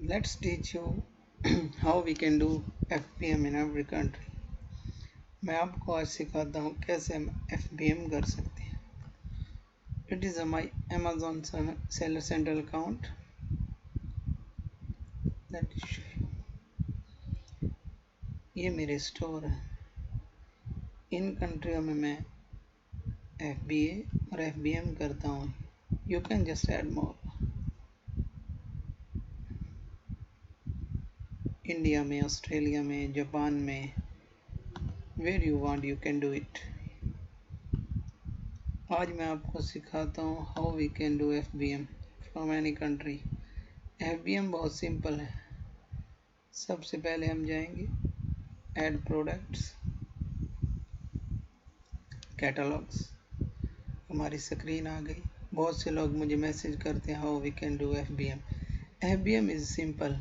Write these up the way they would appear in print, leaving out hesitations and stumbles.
Let's teach you how we can do FBM in every country. मैं आपको आज सिखाता हूँ कैसे हम FBM कर सकते हैं. It is my Amazon Seller Central account. Let me show you. ये मेरे स्टोर है. इन कंट्रियों में मैं FBA और FBM करता हूँ. You can just add more. India में, ऑस्ट्रेलिया में, जापान में, where you want you can do it. आज मैं आपको सिखाता हूँ how we can do FBM from any country. FBM बहुत सिंपल है. सबसे पहले हम जाएंगे ऐड प्रोडक्ट्स, कैटलॉग्स. हमारी स्क्रीन आ गई. बहुत से लोग मुझे मैसेज करते हैं how we can do FBM. FBM is simple.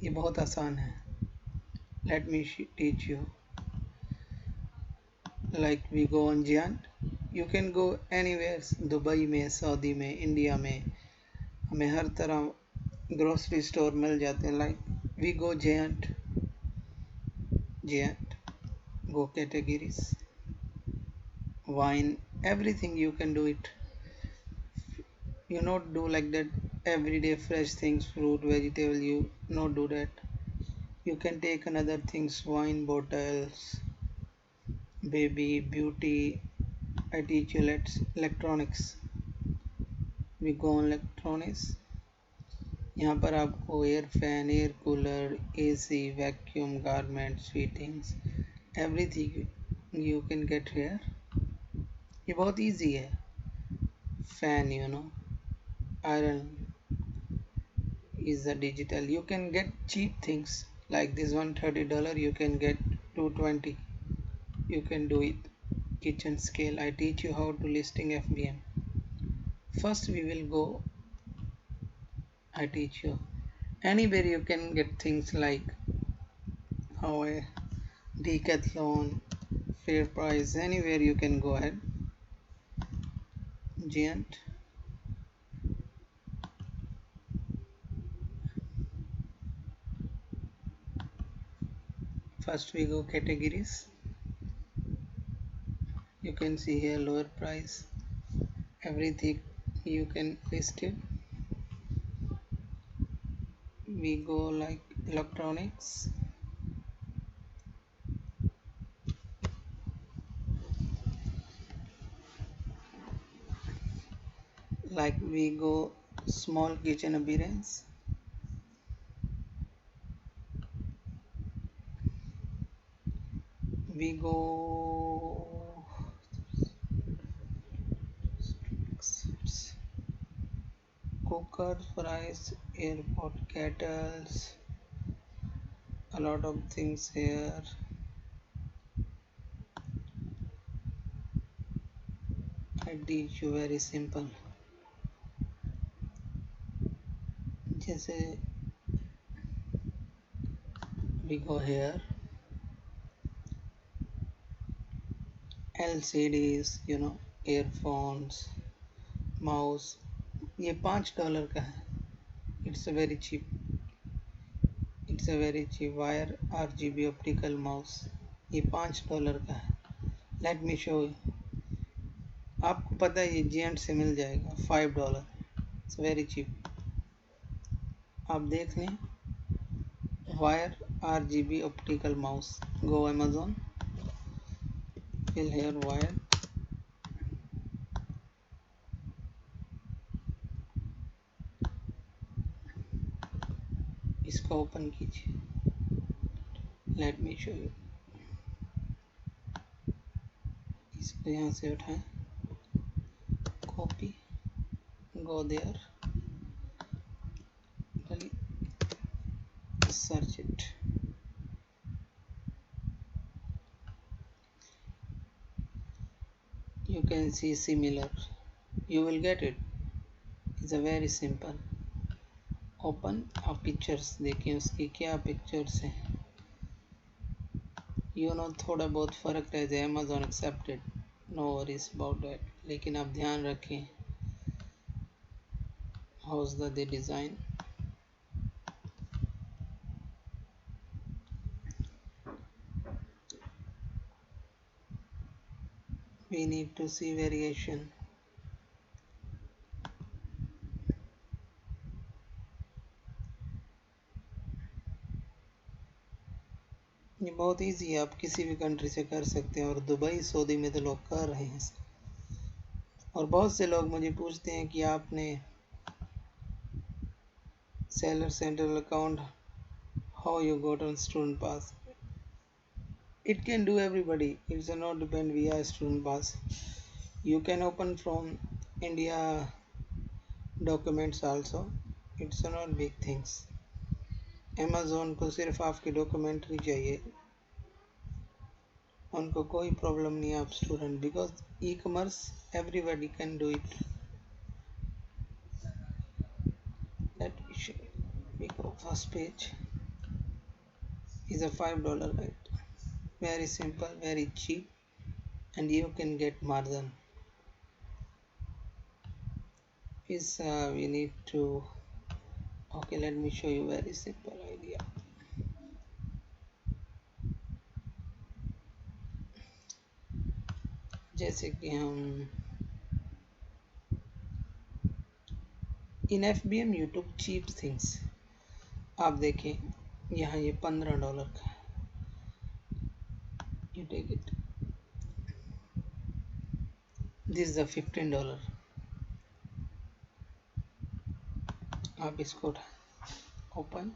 ये बहुत आसान है. Let me teach you. Like we go on giant. You can go anywhere. Dubai में, सऊदी में, इंडिया में. हमें हर तरह ग्रोसरी स्टोर मिल जाते हैं. Like we go giant. Go categories, wine, everything you can do it. You not do like that everyday fresh things, fruit, vegetable. You not do that. You can take another things, wine bottles, baby, beauty. I teach you electronics. We go on electronics. यहाँ पर आपको air fan, air cooler, AC, vacuum, garments, fittings, everything you can get here. ये बहुत easy है. Fan, iron is a digital. You can get cheap things like this one $30. You can get 220. You can do it. Kitchen scale. I teach you how to listing FBM. First we will go. I teach you. Anywhere you can get things like how a Decathlon, fair price. Anywhere you can go ahead. Giant. First we go categories. You can see here lower price. Everything you can list it. We go like electronics. Like we go small kitchen appearance. We go cookers, fries, airport kettles, a lot of things here. I teach you very simple. जैसे we go here, LCDs, earphones, mouse. ये $5 का है. It's a very cheap. It's a very cheap wire RGB optical mouse. ये $5 का है. Let me show you. आपको पता है ये जियांट से मिल जाएगा $5. It's very cheap. आप देख लें. Wire RGB optical mouse. Go Amazon. Fill here wire. इसको ओपन कीजिए. Let me show you. इसको यहाँ से उठाएं. Copy. Go there. Search it. You can see similar. You will get it. It's a very simple. Open आप pictures देखिए उसकी क्या पिक्चर्स हैं. थोड़ा बहुत फ़र्क रह जाए. Amazon accepted. No worries about that. लेकिन आप ध्यान रखें. How's the design? we need to see variation. ये बहुत इजी है, आप किसी भी कंट्री से कर सकते हैं, और दुबई सऊदी में तो लोग कर रहे हैं। और बहुत से लोग मुझे पूछते हैं कि आपने seller central account, how you got on student pass. It can do everybody, it's not depend via student pass. You can open from India documents also, it's not big things. Amazon को सिर्फ आपकी documentary चाहिए, उनको कोई problem नहीं है आप student, because e commerce everybody can do it. Let me show you. We go first page is a $5 rate, very simple, very cheap, and you can get margin. Is we need to, okay, let me show you very simple idea. जैसे कि हम इन FBM YouTube cheap things, आप देखें यहाँ ये $15 का है, you take it, this is $15. आप इसको open,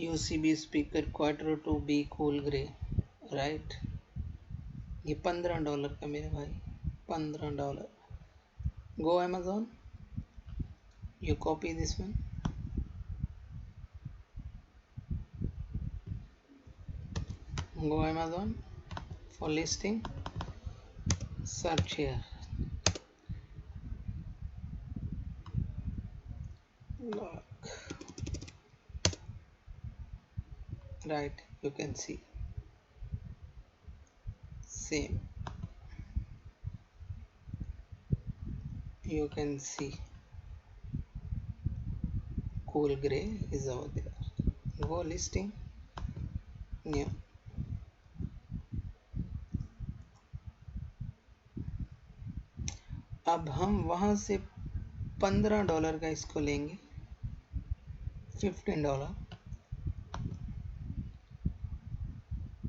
UCB speaker quarter to be cool grey, right, ये $15 का मेरे भाई, $15. Go Amazon, you copy this one, go Amazon for listing, search here, lock, right, you can see same, you can see cool gray is over there. Go listing, new, अब हम वहां से $15 का इसको लेंगे, $15,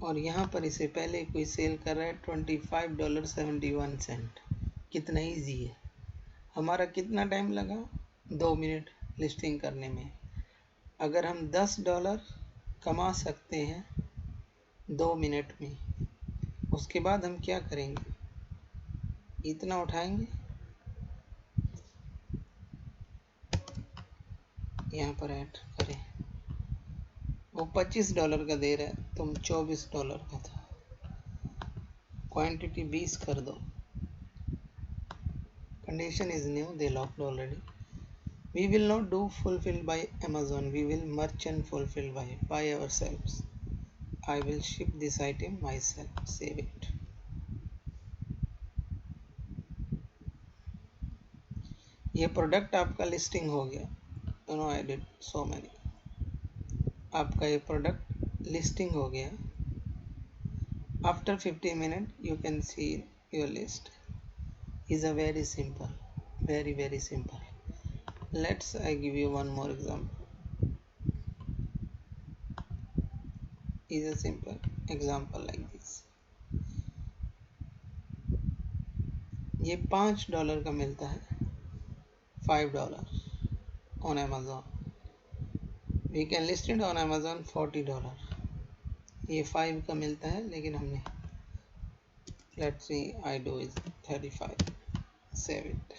और यहाँ पर इसे पहले कोई सेल कर रहा है $25.71. कितना इजी है, हमारा कितना टाइम लगा, 2 मिनट लिस्टिंग करने में. अगर हम $10 कमा सकते हैं 2 मिनट में, उसके बाद हम क्या करेंगे, इतना उठाएंगे, यहाँ पर ऐड करें, वो $25 का दे रहा है, तुम $24 का था, क्वांटिटी 20 कर दो, condition is new, they locked already. We will not do fulfilled by Amazon, we will merchant fulfilled by ourselves. I will ship this item myself, save it. ये प्रोडक्ट आपका लिस्टिंग हो गया, दोनों आई डिड सो मैनी, आपका ये product listing हो गया. After 15 minute you can see your list. is a very simple, very simple. Let's I give you one more example. Is a simple example like this. ये $5 का मिलता है, $5 on Amazon. We can list it on Amazon $40. ये 5 का मिलता है, लेकिन हमने, let's see, I do is 35, save it,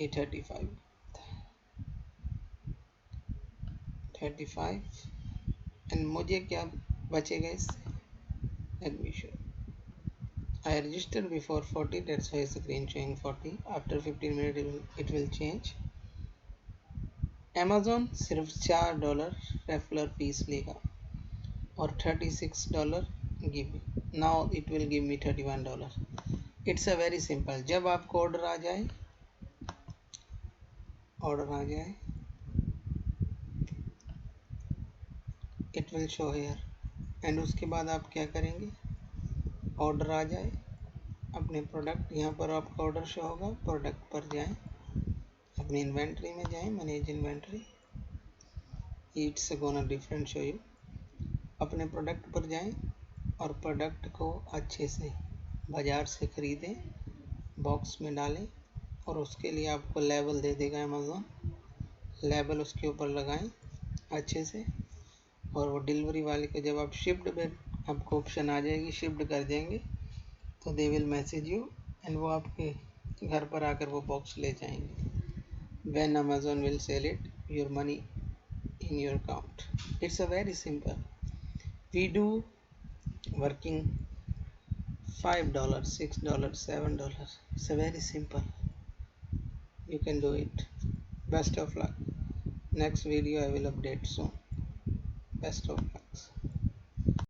ये 35, एंड मुझे क्या बचेगा इससे, let me show. I registered before 40, that's why screen showing 40. After 15 minutes it will change. Amazon सिर्फ $4 रेफरल फीस लेगा और $36 give, now it will give me $31. It's a very simple. जब आपको ऑर्डर आ जाए, it will show here, and उसके बाद आप क्या करेंगे, ऑर्डर आ जाए, अपने प्रोडक्ट यहाँ पर आपका ऑर्डर शो होगा, प्रोडक्ट पर जाएं, अपनी इन्वेंट्री में जाएं, manage inventory, it's gonna different show you. अपने प्रोडक्ट पर जाएं और प्रोडक्ट को अच्छे से बाज़ार से ख़रीदें, बॉक्स में डालें और उसके लिए आपको लेबल दे देगा अमेज़ॉन, लेबल उसके ऊपर लगाएं अच्छे से। और वो डिलीवरी वाले को जब आप शिफ्ट में आपको ऑप्शन आ जाएगी, शिफ्ट कर देंगे तो they will message you and वो आपके घर पर आकर वो बॉक्स ले जाएंगे। When Amazon will sell it, your money in your account. It's a very simple. We do working $5, $6, $7. It's a very simple. You can do it. Best of luck. Next video I will update soon. Best of luck.